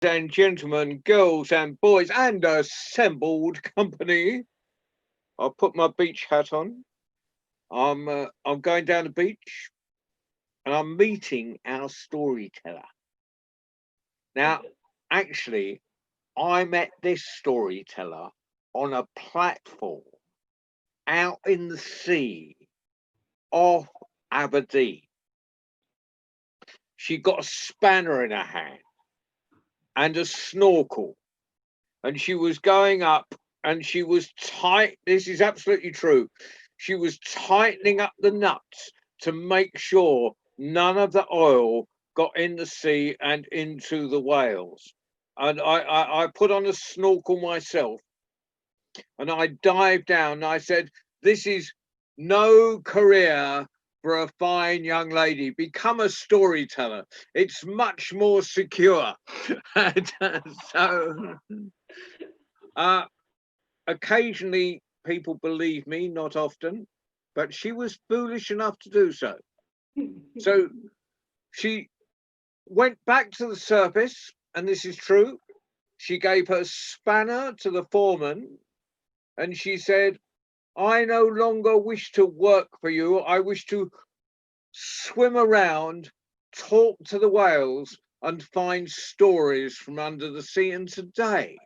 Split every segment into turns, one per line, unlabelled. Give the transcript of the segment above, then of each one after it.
And gentlemen, girls and boys, and assembled company. I'll put my beach hat on. I'm going down the beach, and I'm meeting our storyteller. Now, actually, I met this storyteller on a platform out in the sea off Aberdeen. She got a spanner in her hand and a snorkel, and she was going up and she was tight. This is absolutely true. She was tightening up the nuts to make sure none of the oil got in the sea and into the whales. And I put on a snorkel myself and I dived down and I said, this is no career for a fine young lady. Become a storyteller. It's much more secure. So uh, occasionally people believe me, not often, but she was foolish enough to do so. So she went back to the surface, and this is true. She gave her spanner to the foreman and she said, I no longer wish to work for you. I wish to swim around, talk to the whales, and find stories from under the sea. And today,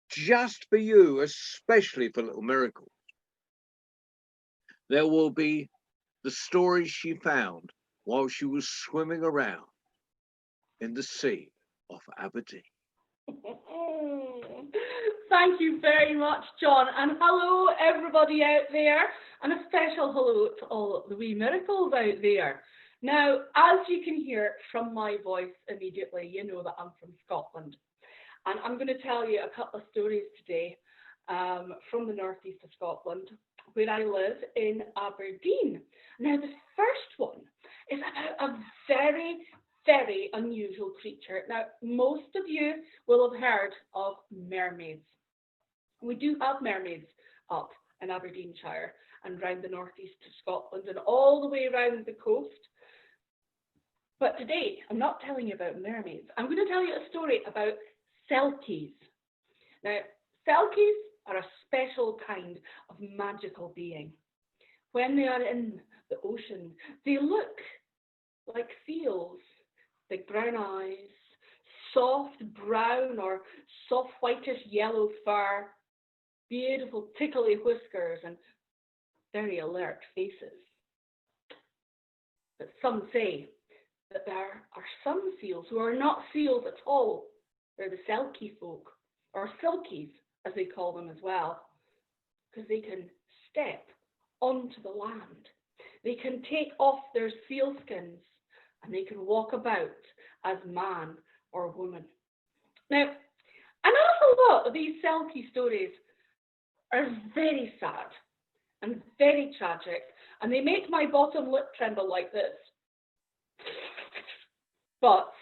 just for you, especially for Little Miracle, there will be the stories she found while she was swimming around in the sea off Aberdeen.
Thank you very much, John. And hello, everybody out there. And a special hello to all the wee miracles out there. Now, as you can hear from my voice immediately, you know that I'm from Scotland. And I'm going to tell you a couple of stories today from the northeast of Scotland, where I live in Aberdeen. Now, the first one is about a very, very unusual creature. Now, most of you will have heard of mermaids. We do have mermaids up in Aberdeenshire and round the northeast of Scotland and all the way around the coast. But today, I'm not telling you about mermaids. I'm going to tell you a story about selkies. Now, selkies are a special kind of magical being. When they are in the ocean, they look like seals, big brown eyes, soft brown or soft whitish yellow fur, beautiful tickly whiskers, and very alert faces. But some say that there are some seals who are not seals at all. They're the selkie folk, or silkies as they call them as well, because they can step onto the land. They can take off their seal skins and they can walk about as man or woman. Now, an awful lot of these selkie stories are very sad and very tragic, and they make my bottom lip tremble like this. But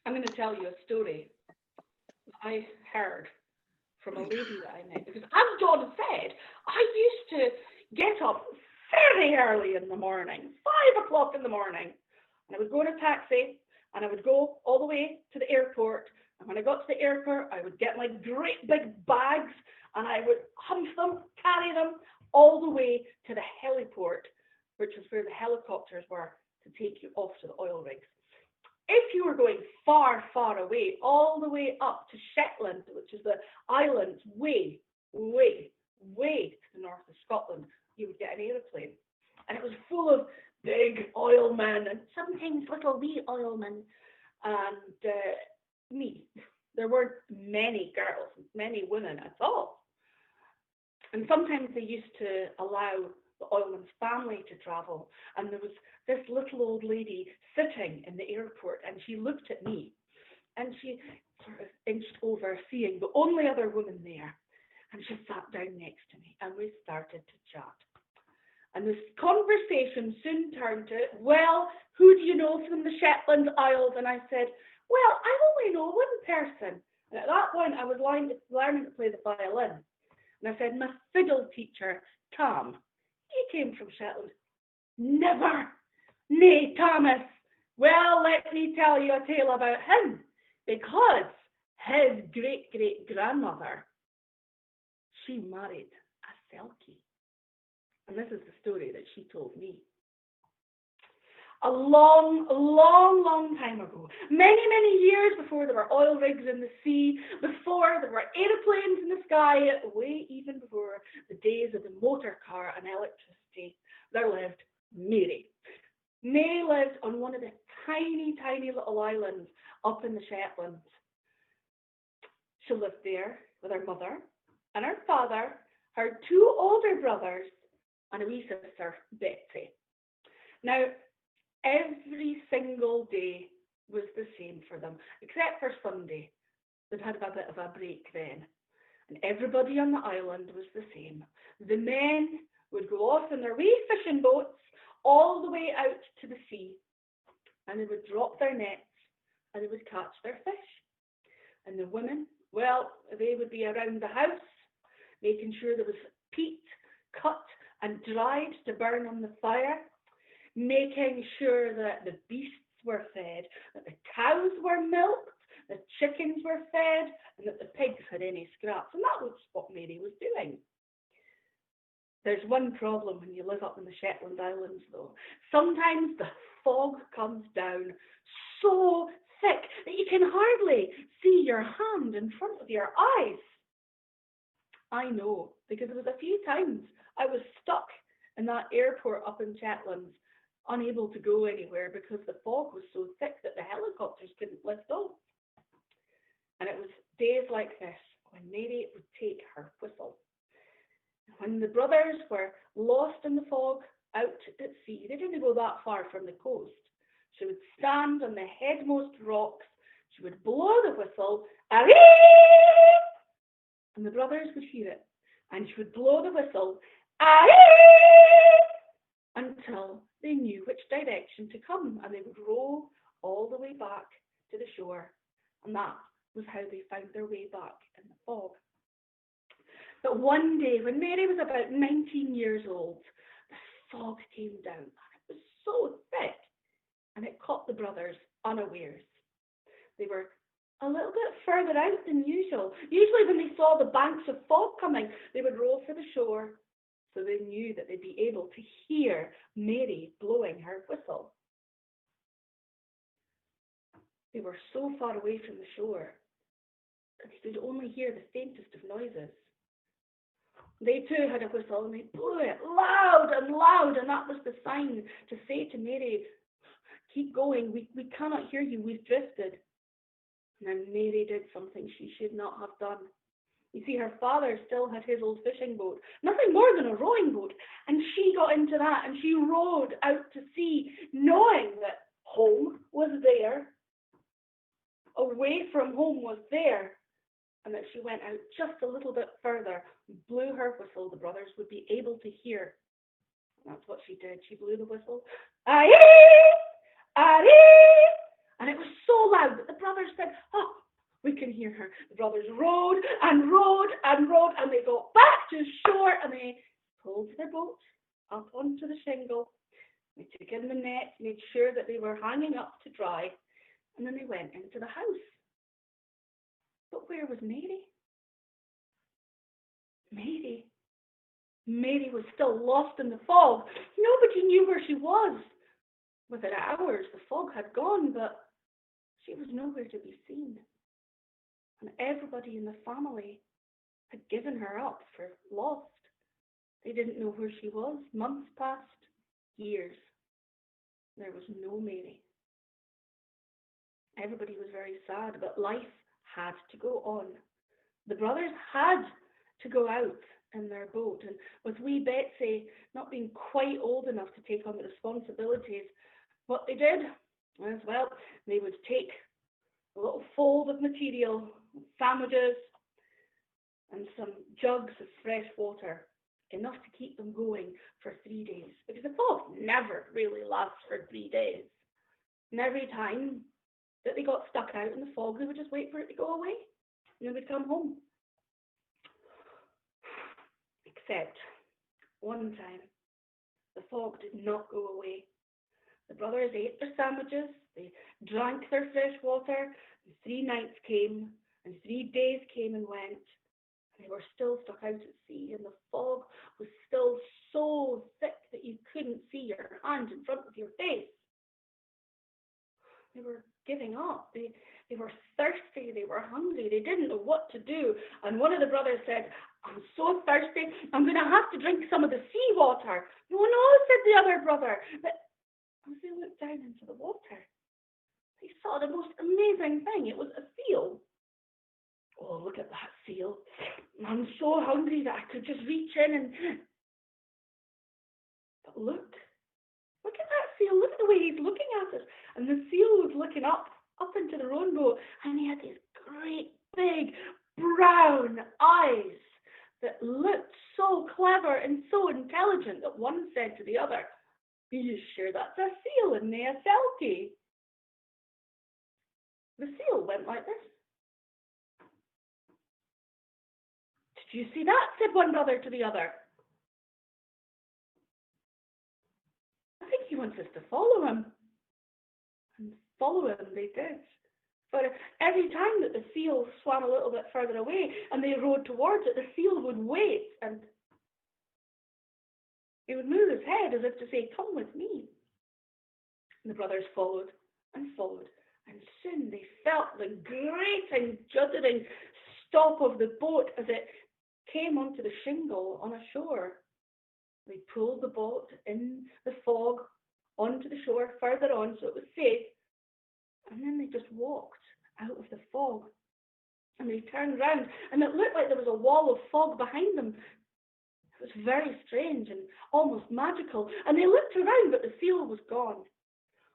I'm going to tell you a story that I heard from a lady that I met. Because as John said, I used to get up very early in the morning, 5 o'clock in the morning, and I would go in a taxi and I would go all the way to the airport. And when I got to the airport, I would get my great big bags and I would hunt them, carry them all the way to the heliport, which was where the helicopters were to take you off to the oil rigs. If you were going far, far away, all the way up to Shetland, which is the islands way, way, way to the north of Scotland, you would get an aeroplane. And it was full of big oilmen and sometimes little wee oilmen and me. There weren't many girls, many women at all. And sometimes they used to allow the oilman's family to travel. And there was this little old lady sitting in the airport, and she looked at me, and she sort of inched over, seeing the only other woman there. And she sat down next to me, and we started to chat. And this conversation soon turned to, well, who do you know from the Shetland Isles? And I said, well, I only know one person. And at that point, I was learning to play the violin. And I said, my fiddle teacher, Tom, he came from Shetland. Never. Nay, Thomas. Well, let me tell you a tale about him. because his great-great-grandmother, she married a Selkie. And this is the story that she told me. A long, long, long time ago, many, many years before there were oil rigs in the sea, before there were aeroplanes in the sky, way even before the days of the motor car and electricity, there lived Mary. Mary lived on one of the tiny, tiny little islands up in the Shetlands. She lived there with her mother and her father, her two older brothers, and a wee sister, Betsy. Now, every single day was the same for them, except for Sunday. They'd had a bit of a break then. And everybody on the island was the same. The men would go off in their wee fishing boats all the way out to the sea. And they would drop their nets and they would catch their fish. And the women, well, they would be around the house, making sure there was peat cut and dried to burn on the fire, making sure that the beasts were fed, that the cows were milked, the chickens were fed, and that the pigs had any scraps. And that was what Mary was doing. There's one problem when you live up in the Shetland Islands, though. Sometimes the fog comes down so thick that you can hardly see your hand in front of your eyes. I know, because there was a few times I was stuck in that airport up in Shetlands, unable to go anywhere because the fog was so thick that the helicopters couldn't lift off. And it was days like this when Mary would take her whistle. When the brothers were lost in the fog out at sea, they didn't go that far from the coast. She would stand on the headmost rocks, she would blow the whistle, and the brothers would hear it. And she would blow the whistle until they knew which direction to come, and they would row all the way back to the shore. And that was how they found their way back in the fog. But one day, when Mary was about 19 years old, the fog came down, and it was so thick, and it caught the brothers unawares. They were a little bit further out than usual. Usually when they saw the banks of fog coming, they would row for the shore, so they knew that they'd be able to hear Mary blowing her whistle. They were so far away from the shore that they could only hear the faintest of noises. They too had a whistle, and they blew it loud, and that was the sign to say to Mary, "Keep going, we cannot hear you, we've drifted." And then Mary did something she should not have done. You see, her father still had his old fishing boat, nothing more than a rowing boat, and she got into that, and she rowed out to sea, knowing that home was there, away from home was there, and that she went out just a little bit further, blew her whistle, the brothers would be able to hear. And that's what she did. She blew the whistle, and it was so loud that the brothers said, "Oh, we can hear her." The brothers rowed and rowed and rowed, and they got back to shore, and they pulled their boat up onto the shingle. They took in the nets, made sure that they were hanging up to dry, and then they went into the house. But where was Mary? Mary was still lost in the fog. Nobody knew where she was. Within hours, the fog had gone, but she was nowhere to be seen. And everybody in the family had given her up for lost. They didn't know where she was. Months passed, years. There was no Mary. Everybody was very sad, but life had to go on. The brothers had to go out in their boat, and with wee Betsy not being quite old enough to take on the responsibilities, what they did was, well, they would take a little fold of material, sandwiches, and some jugs of fresh water, enough to keep them going for 3 days, because the fog never really lasts for 3 days. And every time that they got stuck out in the fog, they would just wait for it to go away, and they would come home. Except one time, the fog did not go away. The brothers ate their sandwiches, they drank their fresh water, And 3 nights came, and 3 days came and went. They were still stuck out at sea, and the fog was still so thick that you couldn't see your hand in front of your face. They were giving up. They were thirsty. They were hungry. They didn't know what to do. And one of the brothers said, I'm so thirsty, I'm going to have to drink some of the seawater. No, no, said the other brother. But as they looked down into the water, they saw the most amazing thing. It was a seal. Oh, look at that seal. I'm so hungry that I could just reach in and... But look at that seal. Look at the way he's looking at us. And the seal was looking up into the rowing boat, and he had these great big brown eyes that looked so clever and so intelligent that one said to the other, are you sure that's a seal and nae a selkie? The seal went like this. Did you see that? Said one brother to the other. I think he wants us to follow him. And follow him they did. But every time that the seal swam a little bit further away and they rowed towards it, the seal would wait and he would move his head as if to say, come with me. And the brothers followed and followed, and soon they felt the grating, juddering stop of the boat as it came onto the shingle on a shore. They pulled the boat in the fog onto the shore further on so it was safe, and then they just walked out of the fog. And they turned round, and it looked like there was a wall of fog behind them. It was very strange and almost magical. And they looked around, but the seal was gone.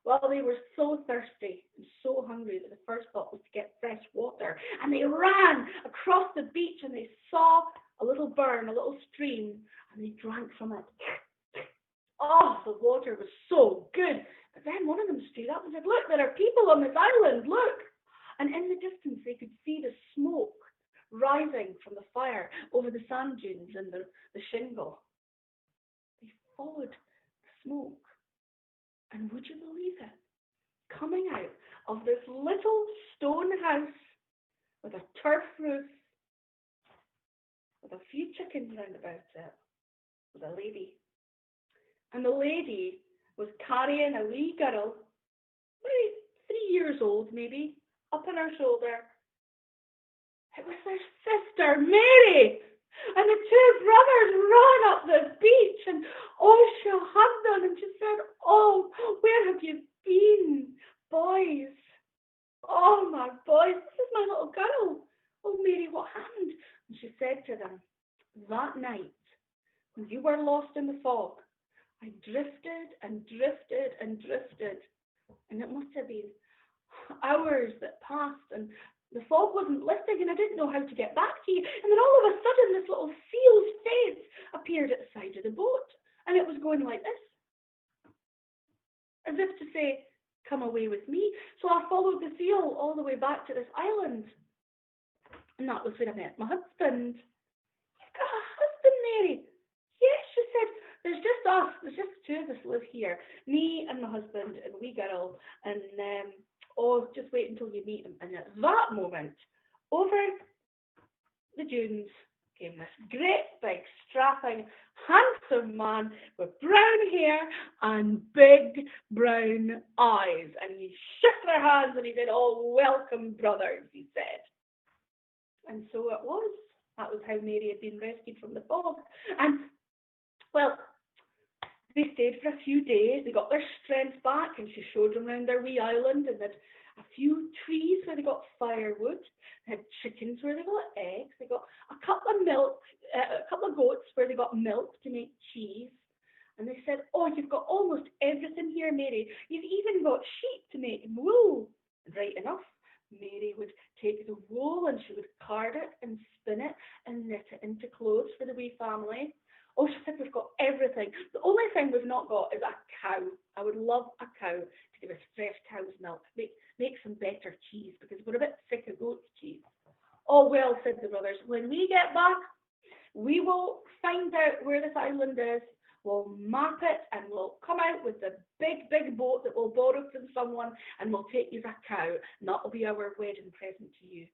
Well, they were so thirsty and so hungry that the first thought was to get fresh water. And they ran across the beach, and they saw a little burn, a little stream, and they drank from it. Oh, the water was so good. But then one of them stood up and said, look, there are people on this island, look. And in the distance, they could see the smoke rising from the fire over the sand dunes and the shingle. They followed the smoke. And would you believe it? Coming out of this little stone house with a turf roof, with a few chickens round about it, was a lady. And the lady was carrying a wee girl, maybe 3 years old maybe, up on her shoulder. It was their sister, Mary. And the two brothers ran up the beach, and she hugged them, and she said, oh, where have you been, boys? Oh, my boys, this is my little girl. Oh, Mary, what happened? And she said to them, that night, when you were lost in the fog, I drifted and drifted and drifted, and it must have been hours that passed, and the fog wasn't lifting, and I didn't know how to get back to you. And then all of a sudden, this little seal's face appeared at the side of the boat, and it was going like this, as if to say, come away with me. So I followed the seal all the way back to this island, and that was when I met my husband. You've got a husband, Mary? Yes, she said, there's just us, there's just the two of us live here, me and my husband and a wee girl, and just wait until you meet him. And at that moment, over the dunes came this great big strapping handsome man with brown hair and big brown eyes, and he shook their hands and he said, oh, welcome brothers, he said. And so it was. That was how Mary had been rescued from the fog. And well, they stayed for a few days, they got their strength back, and she showed them around their wee island, and they'd a few trees where they got firewood, they had chickens where they got eggs, they got a couple of goats where they got milk to make cheese. And they said, oh, you've got almost everything here, Mary. You've even got sheep to make wool. And right enough, Mary would take the wool and she would card it and spin it and knit it into clothes for the wee family. Oh, she said, we've got everything. The only thing we've not got is a cow. I would love a cow to give us fresh cow's milk. Make some better cheese, because we're a bit sick of goat's cheese. Oh, well, said the brothers, when we get back, we will find out where this island is. we'll map it, and we'll come out with the big, big boat that we'll borrow from someone, and we'll take you as a cow, and that'll be our wedding present to you.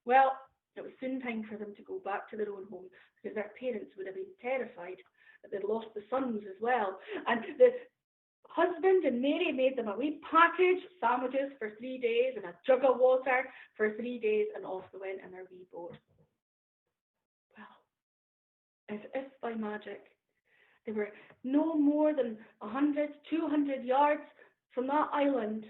Well, it was soon time for them to go back to their own home, because their parents would have been terrified that they'd lost the sons as well. And the husband and Mary made them a wee package, sandwiches for 3 days, and a jug of water for 3 days, and off they went in their wee boat. Well, as if by magic, they were no more than 100, 200 yards from that island.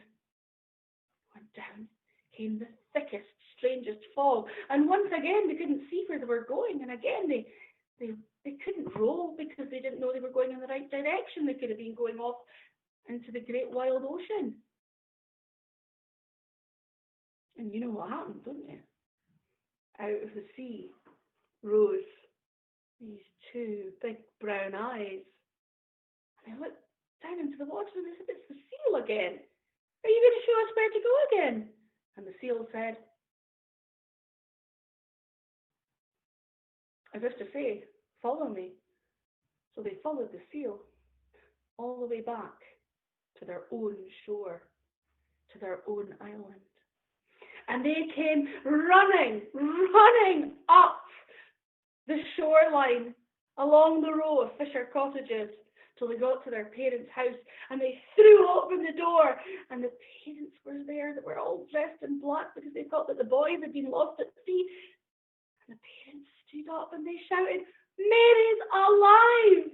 And down came the thickest, strangest fog. And once again, they couldn't see where they were going. And again, they couldn't row because they didn't know they were going in the right direction. They could have been going off into the great wild ocean. And you know what happened, don't you? Out of the sea rose these two big brown eyes. And I looked down into the water and I said, it's the seal again. Are you going to show us where to go again? And the seal said, as if to say, follow me. So they followed the seal all the way back to their own shore, to their own island. And they came running up the shoreline along the row of fisher cottages till they got to their parents' house, and they threw open the door, and the parents were there that were all dressed in black because they thought that the boys had been lost at sea. And the parents stood up and they shouted, Mary's alive!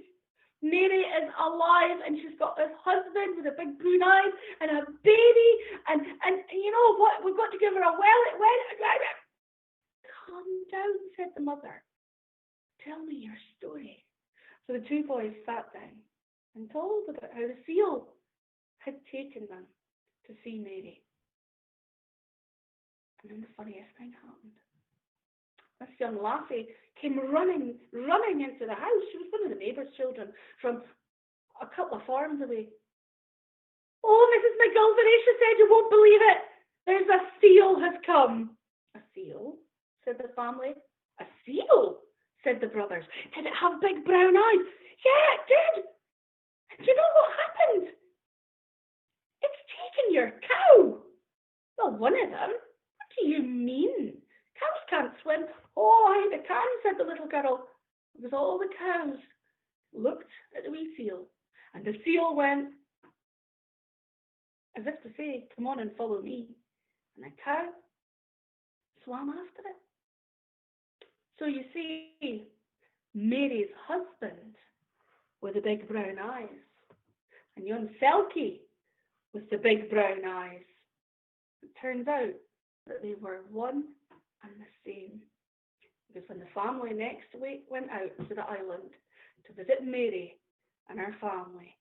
Mary is alive, and she's got this husband with a big blue eyes and a baby, and you know what, we've got to give her a Calm down, said the mother. Tell me your story. So the two boys sat down and told about how the seal had taken them to see Mary. And then the funniest thing happened. This young lassie came running into the house. She was one of the neighbours' children from a couple of farms away. Oh, Mrs. McGilvery, she said, you won't believe it. There's a seal has come. A seal? Said the family. A seal? Said the brothers. Did it have big brown eyes? Yeah, it did. And do you know what happened? It's taken your cow. Well, one of them. What do you mean? Cows can't swim. Oh, aye, they can, said the little girl. It was all the cows looked at the wee seal. And the seal went, as if to say, come on and follow me. And the cow swam after it. So you see, Mary's husband with the big brown eyes, and young Selkie with the big brown eyes. It turns out that they were one and the same. Because when the family next week went out to the island to visit Mary and her family,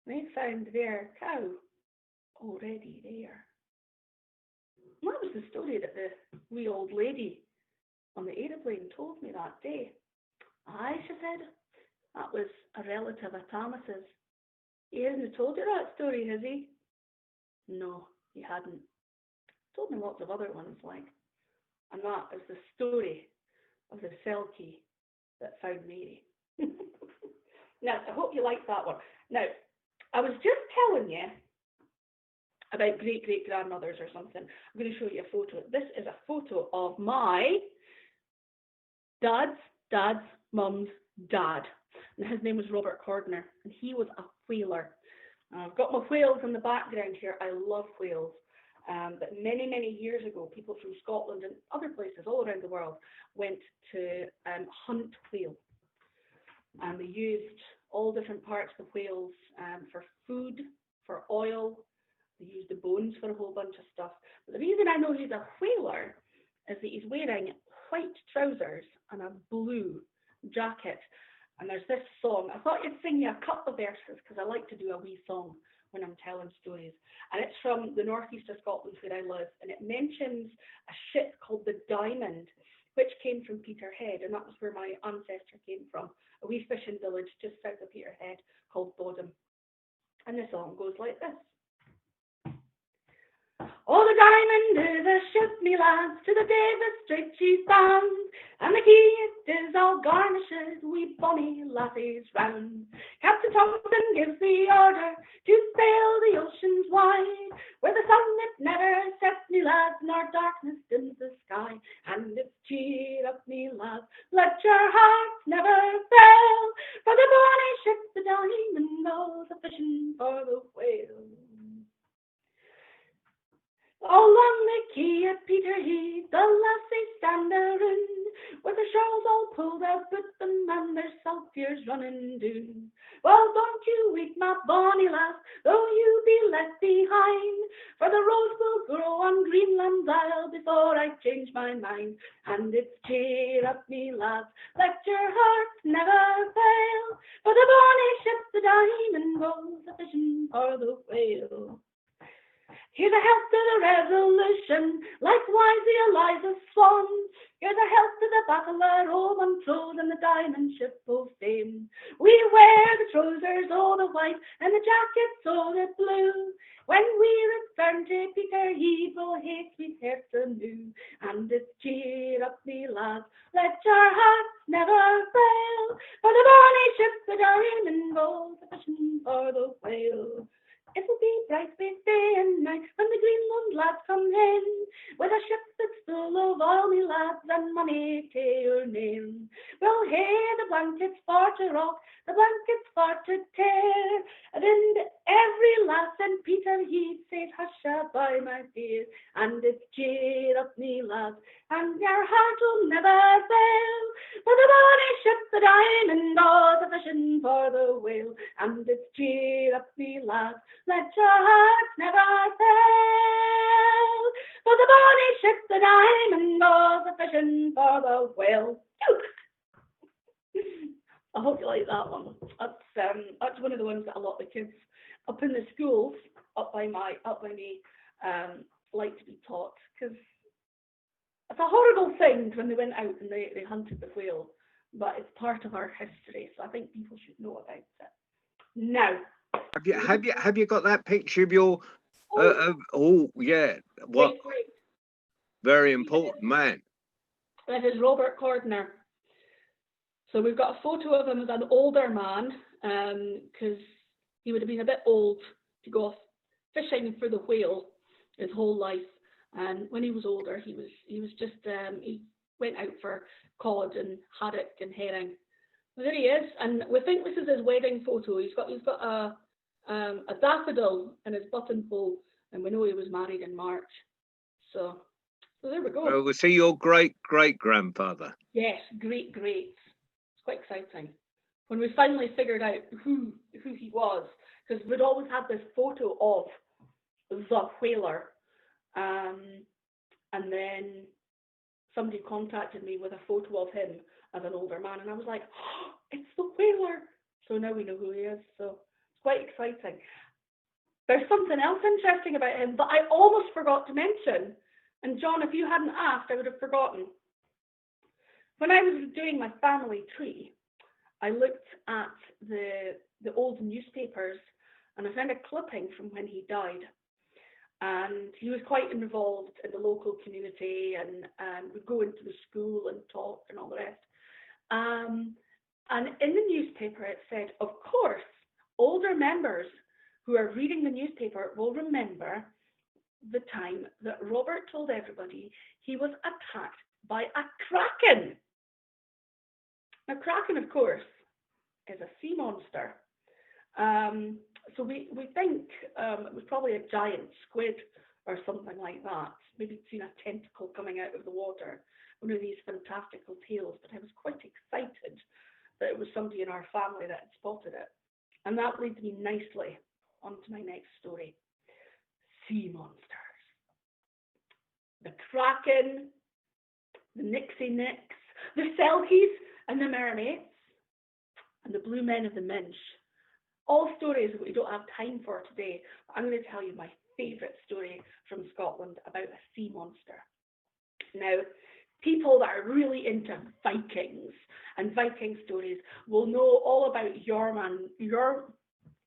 they found their cow already there. And that was the story that the wee old lady on the aeroplane told me that day. Aye, she said, that was a relative of Thomas's. He hasn't told you that story, has he? No, he hadn't. Told me lots of other ones like. And that is the story of the Selkie that found Mary. Now, I hope you liked that one. Now, I was just telling you about great-great-grandmothers or something. I'm going to show you a photo. This is a photo of my dad's mum's dad. And his name was Robert Cordiner, and he was a whaler. I've got my whales in the background here. I love whales. But many, many years ago, people from Scotland and other places all around the world went to hunt whale. And they used all different parts of the whales for food, for oil. They used the bones for a whole bunch of stuff. But the reason I know he's a whaler is that he's wearing white trousers and a blue jacket. And there's this song. I thought you'd sing you a couple of verses because I like to do a wee song when I'm telling stories. And it's from the northeast of Scotland where I live. And it mentions a ship called the Diamond, which came from Peterhead. And that was where my ancestor came from, a wee fishing village just south of Peterhead called Bodham. And the song goes like this. Oh, the Diamond is a ship, me lads, to the Davis Strait she's bound, and the quay it is all garnished wi' bonny lassies round. Captain Thompson gives the order to sail the oceans wide, where the sun it never sets, me lads, nor darkness dims the sky. And it's cheer up, me lads, let your hearts never fail, for the bonny ship, the Diamond, goes a fishing for the whale. All on the quay at Peterhead, the lassies stand therein, with the shawls all pulled out with them and their salt tears running down. Well, don't you weep, my bonny lass, though you be left behind, for the rose will grow on Greenland's isle before I change my mind. And it's cheer up, me lads, let your hearts never fail, for the bonny ship, the Diamond, goes a fishing for the whale. Here's a health to the Resolution, likewise the Eliza Swan. Here's a health to the Battle of Montrose and the Diamond Ship of Fame. We wear the trousers all the white and the jackets all the blue. When we return to Peterhead, we'll hae sweet hearts anew. And it's cheer up, me lads, let your hearts never fail, for the bonny ship, the Diamond, goes a fishing for the whale. It'll be bright by day and night when the Greenland lads come in, with a ship that's full of all me lads and money to your name. We'll hae the blankets for to rock, the blankets for to tear, and in every lass in Peterhead says husha by my dear. And it's cheer up, me lads, and your heart will never fail, for the bonny ship, the Diamond, goes a fishing for the whale. And it's cheer up, me lads, let your hearts never fail, for the bonny ship, the Diamond, goes a fishing for the whale. I hope you like that one. That's one of the ones that a lot of the kids up in the schools, up by me, like to be taught, because it's a horrible thing when they went out and they hunted the whale, but it's part of our history, so I think people should know about it. Now,
Have you got that picture of your? Yeah. What?
great.
Very important man.
This is Robert Cordiner. So we've got a photo of him as an older man, because he would have been a bit old to go off fishing for the whale his whole life. And when he was older, he was just he went out for cod and haddock and herring. But there he is, and we think this is his wedding photo. He's got a daffodil in his buttonhole, and we know he was married in March. So there we go.
Well, we'll see your great grandfather.
Yes, great. It's quite exciting when we finally figured out who he was, because we'd always had this photo of the whaler, and then somebody contacted me with a photo of him as an older man, and I was like, oh, it's the whaler. So now we know who he is. So it's quite exciting. There's something else interesting about him that I almost forgot to mention. And John, if you hadn't asked, I would have forgotten. When I was doing my family tree, I looked at the old newspapers, and I found a clipping from when he died. And he was quite involved in the local community, and would go into the school and talk and all the rest. And in the newspaper it said, of course, older members who are reading the newspaper will remember the time that Robert told everybody he was attacked by a kraken. Now, kraken, of course, is a sea monster. So we think it was probably a giant squid or something like that. Maybe seen a tentacle coming out of the water. One of these fantastical tales. But I was quite excited that it was somebody in our family that had spotted it. And that leads me nicely onto my next story. Sea monsters. The kraken, the nixie nicks, the selkies and the mermaids, and the blue men of the Minch. All stories that we don't have time for today. I'm going to tell you my favourite story from Scotland about a sea monster. Now, people that are really into Vikings and Viking stories will know all about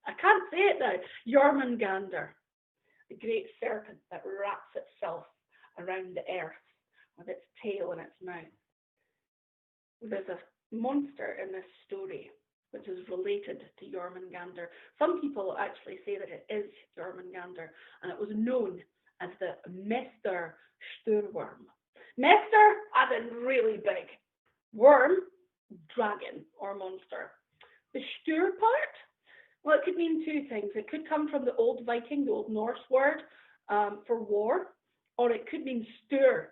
I can't say it now, Jormungandr, the great serpent that wraps itself around the earth with its tail and its mouth. there's a monster in this story which is related to Jormungandr. Some people actually say that it is Jormungandr, and it was known as the Mester Sturworm. Mester, as in really big. Worm, dragon or monster. The Stur part, well, it could mean two things. It could come from the old Viking, the old Norse word for war, or it could mean stir.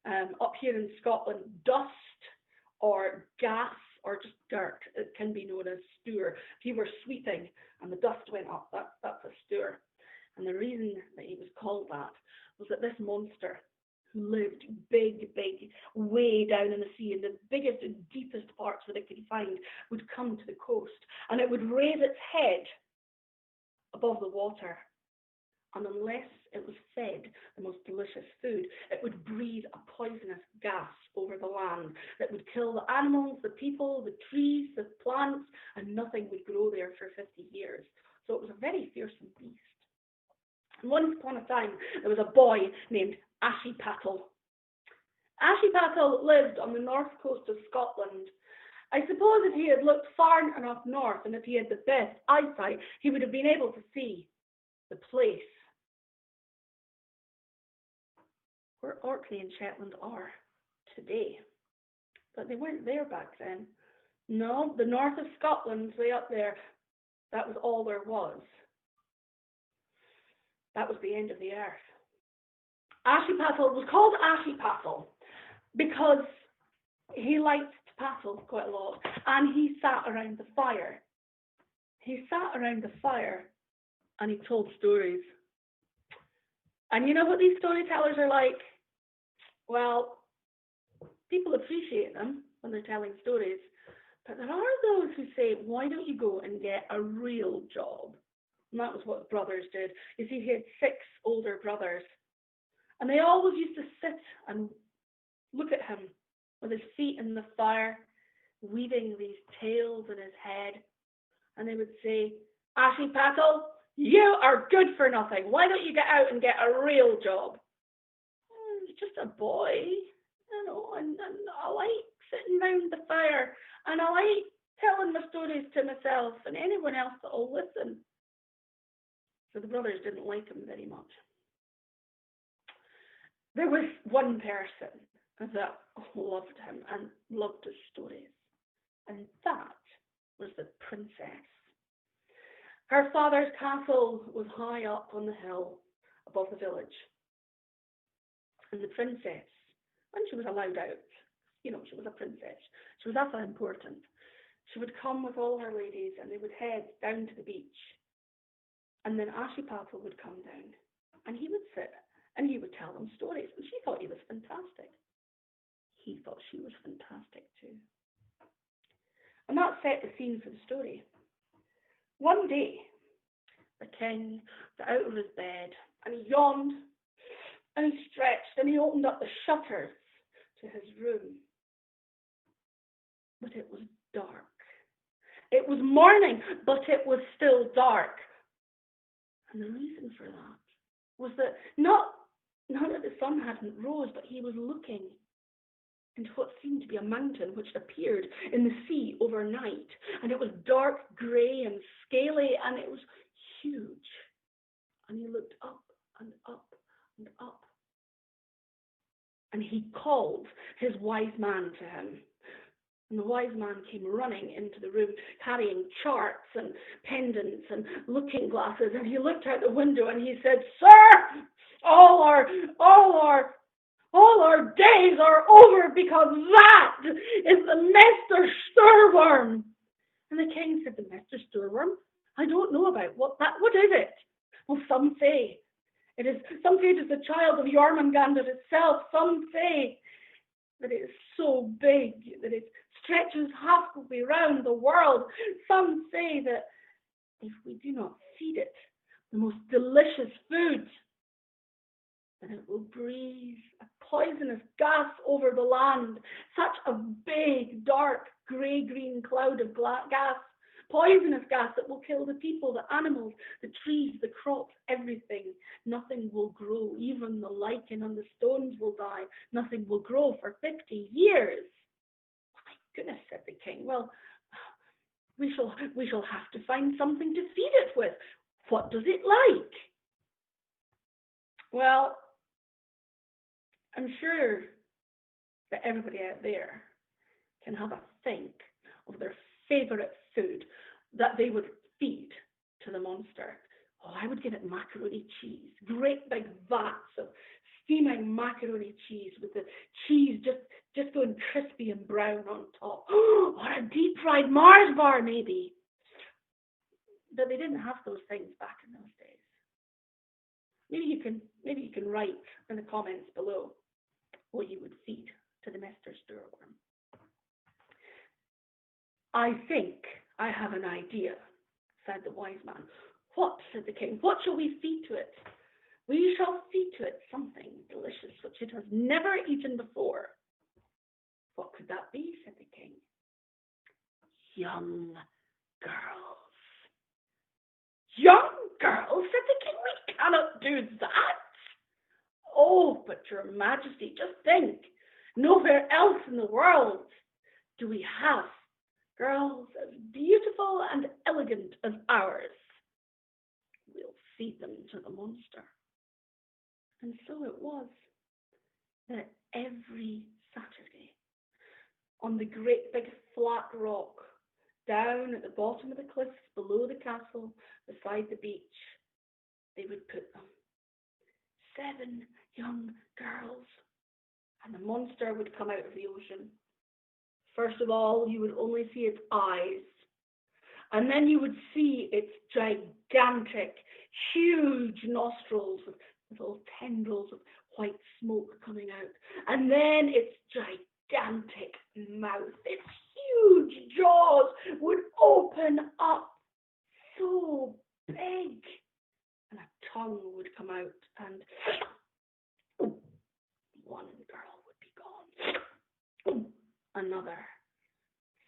Up here in Scotland, dust or gas or just dirt. It can be known as stir. If you were sweeping and the dust went up, that's a stir. And the reason that he was called that was that this monster who lived big, way down in the sea, in the biggest and deepest parts that it could find, would come to the coast, and it would raise its head above the water. And unless it was fed the most delicious food, it would breathe a poisonous gas over the land that would kill the animals, the people, the trees, the plants, and nothing would grow there for 50 years. So it was a very fearsome beast. And once upon a time, there was a boy named Ashipattle. Ashipattle lived on the north coast of Scotland. I suppose if he had looked far enough north and if he had the best eyesight, he would have been able to see the place where Orkney and Shetland are today. But they weren't there back then. No, the north of Scotland, way up there, that was all there was. That was the end of the earth. Ashipattle was called Ashipattle because he liked to paddle quite a lot, and he sat around the fire. He sat around the fire and he told stories. And you know what these storytellers are like? Well, people appreciate them when they're telling stories, but there are those who say, why don't you go and get a real job? And that was what the brothers did. You see, he had 6 older brothers, and they always used to sit and look at him with his feet in the fire, weaving these tales in his head. And they would say, Ashipattle, you are good for nothing. Why don't you get out and get a real job? It's just a boy, you know, and I like sitting round the fire, and I like telling my stories to myself and anyone else that will listen. So the brothers didn't like him very much. There was one person that loved him and loved his stories, and that was the princess. Her father's castle was high up on the hill above the village, and the princess, when she was allowed out, you know, she was a princess, she was that important, she would come with all her ladies and they would head down to the beach, and then Ashipattle would come down and he would sit and he would tell them stories, and she thought he was fantastic. He thought she was fantastic too. And that set the scene for the story. One day, the king got out of his bed and he yawned and he stretched and he opened up the shutters to his room. But it was dark. It was morning, but it was still dark. And the reason for that was that not that the sun hadn't rose, but he was looking into what seemed to be a mountain which appeared in the sea overnight. And it was dark grey and scaly, and it was huge. And he looked up and up and up. And he called his wise man to him. And the wise man came running into the room, carrying charts and pendants and looking glasses. And he looked out the window and he said, Sir, all our days are over, because that is the Mester Sturworm. And the king said, the Mester Sturworm? I don't know about what is it? Well, some say it is the child of Jormungandr itself. Some say that it is so big that it stretches halfway round the world. Some say that if we do not feed it the most delicious food, then it will breathe a poisonous gas over the land, such a big, dark, grey-green cloud of gas, poisonous gas that will kill the people, the animals, the trees, the crops, everything. Nothing will grow. Even the lichen on the stones will die. Nothing will grow for 50 years. My Goodness, said the king. Well, we shall have to find something to feed it with. What does it like? Well, I'm sure that everybody out there can have a think of their favourite food that they would feed to the monster. Oh, I would give it macaroni cheese. Great big vats of steaming macaroni cheese with the cheese just going crispy and brown on top. Or a deep fried Mars bar, maybe. But they didn't have those things back in those days. Maybe you can write in the comments below what you would feed to the Mr. Sturworm. I think I have an idea, said the wise man. What, said the king, what shall we feed to it? We shall feed to it something delicious which it has never eaten before. What could that be, said the king. Young girls. Young girls, said the king, we cannot do that. Oh, but your majesty, just think, nowhere else in the world do we have girls as beautiful and elegant as ours. We'll feed them to the monster. And so it was that every Saturday, on the great big flat rock, down at the bottom of the cliffs, below the castle, beside the beach, they would put them. 7 young girls. And the monster would come out of the ocean. First of all, you would only see its eyes. And then you would see its gigantic, huge nostrils with little tendrils of white smoke coming out. And then its gigantic mouth, its huge jaws would open up so big. And a tongue would come out, and one girl would be gone. Another.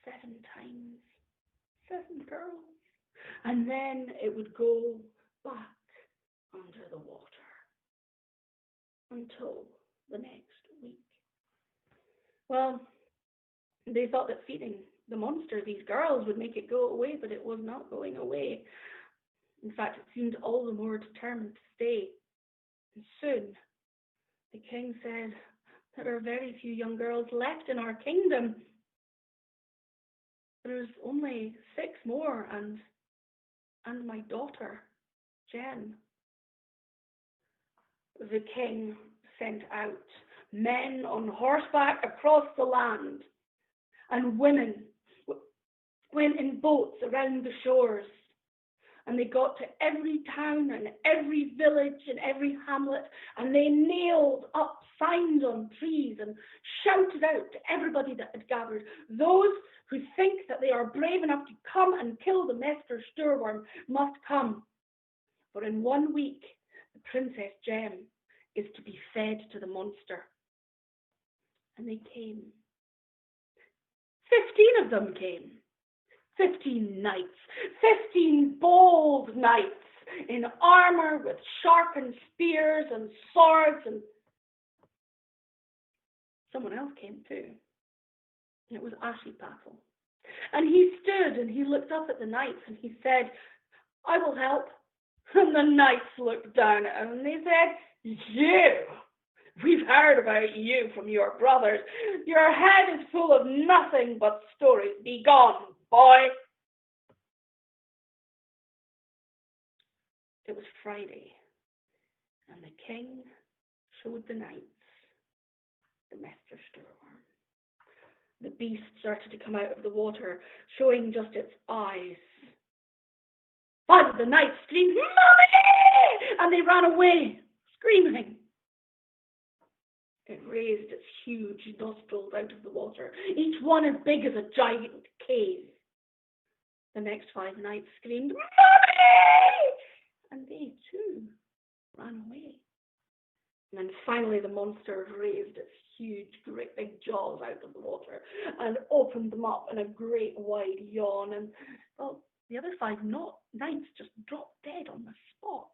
7 times. 7 girls. And then it would go back under the water until the next week. Well, they thought that feeding the monster these girls would make it go away, but it was not going away. In fact, it seemed all the more determined to stay. And soon, the king said, there are very few young girls left in our kingdom. There's only 6 more, and my daughter, Jen. The king sent out men on horseback across the land, and women went in boats around the shores. And they got to every town and every village and every hamlet, and they nailed up signs on trees and shouted out to everybody that had gathered, those who think that they are brave enough to come and kill the Mr. Sturworm must come. For in 1 week, the Princess Jem is to be fed to the monster. And they came. 15 of them came. 15 knights, 15 bold knights in armour with sharpened spears and swords, and someone else came too. It was Ashiepattle. And he stood and he looked up at the knights and he said, I will help. And the knights looked down at him and they said, you! We've heard about you from your brothers. Your head is full of nothing but stories. Be gone, boy. It was Friday, and the king showed the knights the Mr. Sturworm. The beast started to come out of the water, showing just its eyes. 5 of the knights screamed, Mommy! And they ran away, screaming. It raised its huge nostrils out of the water, each one as big as a giant cave. The next 5 knights screamed, Mommy! And they too ran away. And then finally the monster raised its huge, great big jaws out of the water and opened them up in a great wide yawn. And well, the other 5 knights just dropped dead on the spot.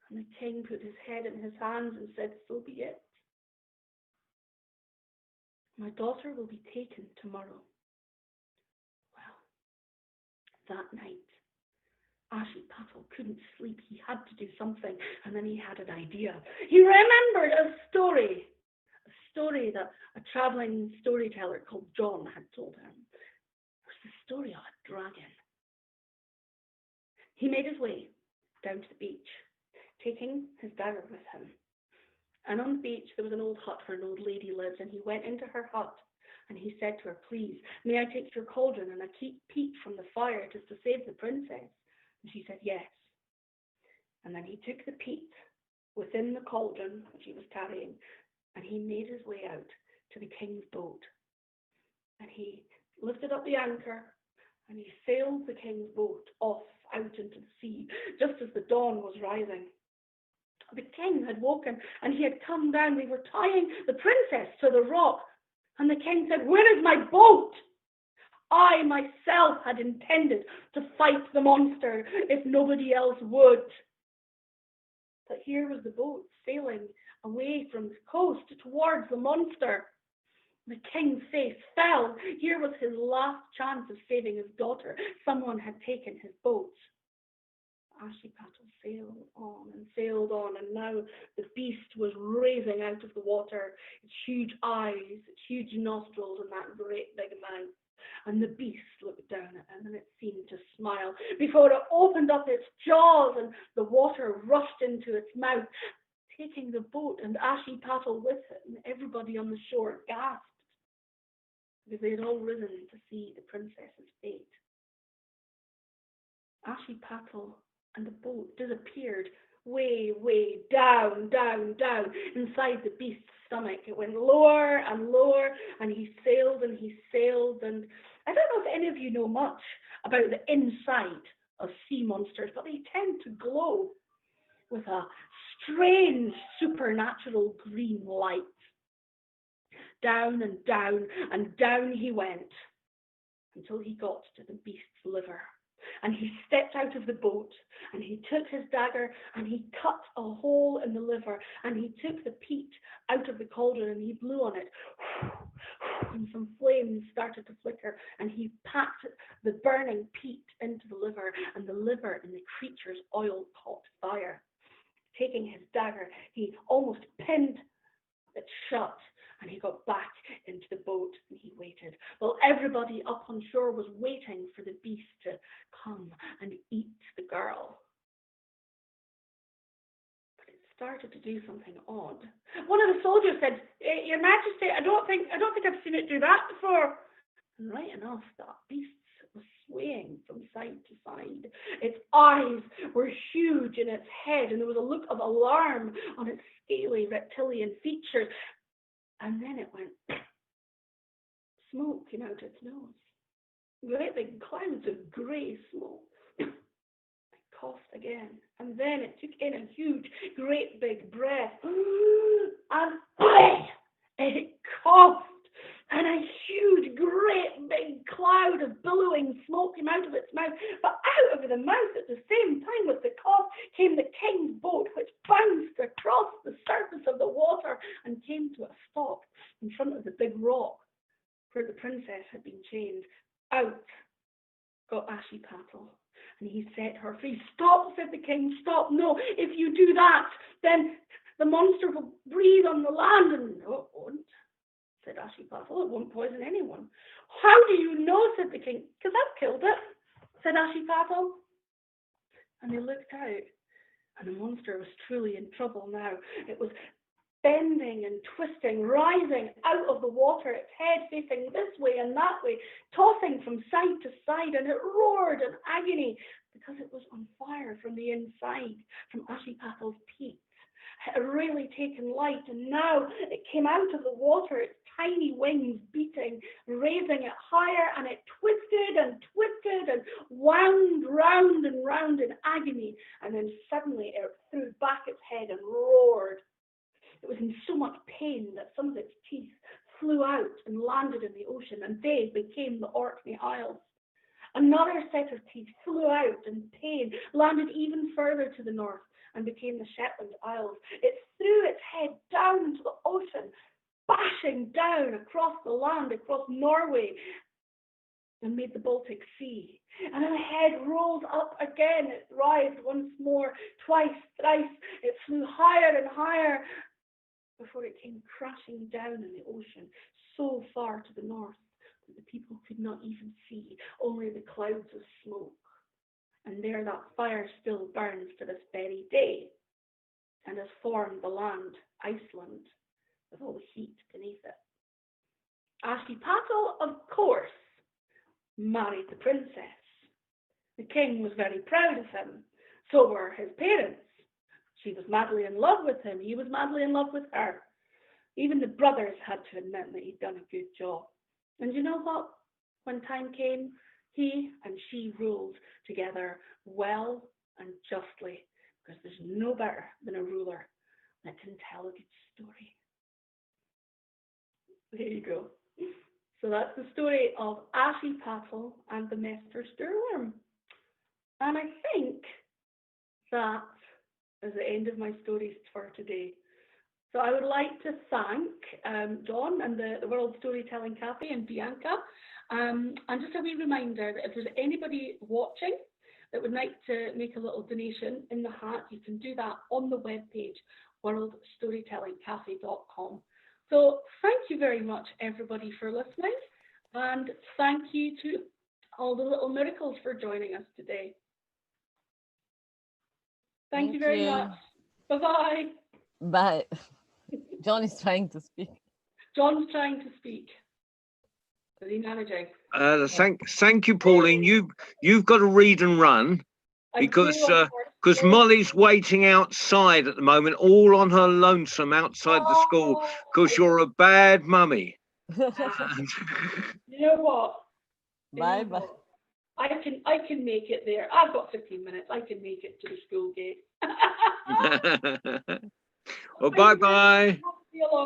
And the king put his head in his hands and said, so be it. My daughter will be taken tomorrow. Well, that night, Ashiepattle couldn't sleep. He had to do something, and then he had an idea. He remembered a story that a travelling storyteller called John had told him. It was the story of a dragon. He made his way down to the beach, taking his dagger with him. And on the beach there was an old hut where an old lady lived, and he went into her hut and he said to her, "Please, may I take your cauldron and a peat from the fire just to save the princess?" And she said, "Yes." And then he took the peat within the cauldron which he was carrying, and he made his way out to the king's boat. And he lifted up the anchor, and he sailed the king's boat off out into the sea, just as the dawn was rising. The king had woken, and he had come down. They were tying the princess to the rock, and the king said, "Where is my boat? I myself had intended to fight the monster if nobody else would." But here was the boat sailing away from the coast towards the monster. The king's face fell. Here was his last chance of saving his daughter. Someone had taken his boat. Ashiepattle sailed on, and now the beast was raising out of the water, its huge eyes, its huge nostrils, and that great big mouth. And the beast looked down at him, and it seemed to smile before it opened up its jaws, and the water rushed into its mouth, taking the boat and Ashiepattle with it, and everybody on the shore gasped, because they had all risen to see the princess's fate. Ashiepattle and the boat disappeared way, way down inside the beast's stomach. It went lower and lower, and he sailed, and I don't know if any of you know much about the inside of sea monsters, but they tend to glow with a strange supernatural green light. Down and down and down he went until he got to the beast's liver. And he stepped out of the boat, and he took his dagger, and he cut a hole in the liver, and he took the peat out of the cauldron, and he blew on it, and some flames started to flicker, and he packed the burning peat into the liver, and the liver in the creature's oil caught fire. Taking his dagger, he almost pinned it shut, and he got back into the boat, and he waited. Well, everybody up on shore was waiting for the beast to come and eat the girl. But it started to do something odd. One of the soldiers said, "Your Majesty, I don't think I've seen it do that before." And right enough, that beast was swaying from side to side. Its eyes were huge in its head, and there was a look of alarm on its scaly reptilian features. And then it went, smoke came out its nose. Great big clouds of grey smoke. It coughed again. And then it took in a huge, great big breath. And it coughed. And a huge, great big cloud of billowing smoke came out of its mouth. But out of the mouth at the same time with the cough came the king's boat, which bounced across the surface of the water and came to a stop in front of the big rock where the princess had been chained. Out got Ashiepattle, and he set her free. "Stop," said the king, "stop. No, if you do that, then the monster will breathe on the land." And "No, it won't," said Ashiepattle. "It won't poison anyone." "How do you know?" said the king. "Because I've killed it," said Ashiepattle. And they looked out, and the monster was truly in trouble now. It was bending and twisting, rising out of the water, its head facing this way and that way, tossing from side to side, and it roared in agony because it was on fire from the inside, from Ashiepattl's peat. It had really taken light, and now it came out of the water, its tiny wings beating, raising it higher, and it twisted and wound round and round in agony, and then suddenly it threw back its head and roared. It was in so much pain that some of its teeth flew out and landed in the ocean, and they became the Orkney Isles. Another set of teeth flew out in pain, landed even further to the north, and became the Shetland Isles. It threw its head down into the ocean, bashing down across the land, across Norway, and made the Baltic Sea. And then the head rolled up again. It writhed once more, twice, thrice. It flew higher and higher before it came crashing down in the ocean, so far to the north that the people could not even see, only the clouds of smoke. And there that fire still burns to this very day, and has formed the land, Iceland, with all the heat beneath it. Ashipatel, of course, married the princess. The king was very proud of him. So were his parents. She was madly in love with him. He was madly in love with her. Even the brothers had to admit that he'd done a good job. And you know what? When time came, he and she ruled together well and justly, because there's no better than a ruler that can tell a good story. There you go. So that's the story of Ashipatel and the Mester Sturworm. And I think that is the end of my stories for today. So I would like to thank John and the World Storytelling Cafe and Bianca. And just a wee reminder that if there's anybody watching that would like to make a little donation in the hat, you can do that on the webpage, worldstorytellingcafe.com. So thank you very much, everybody, for listening. And thank you to all the little miracles for joining us today. Thank you very much. Bye-bye.
Bye. John is trying to speak.
John's trying to speak. Is he managing?
Thank you, Pauline. You've got to read and run because Molly's waiting outside at the moment, all on her lonesome outside the school because you're a bad mummy.
You know what?
Bye bye.
I can make it there. I've got 15 minutes. I can make it to the school gate.
Well, bye bye.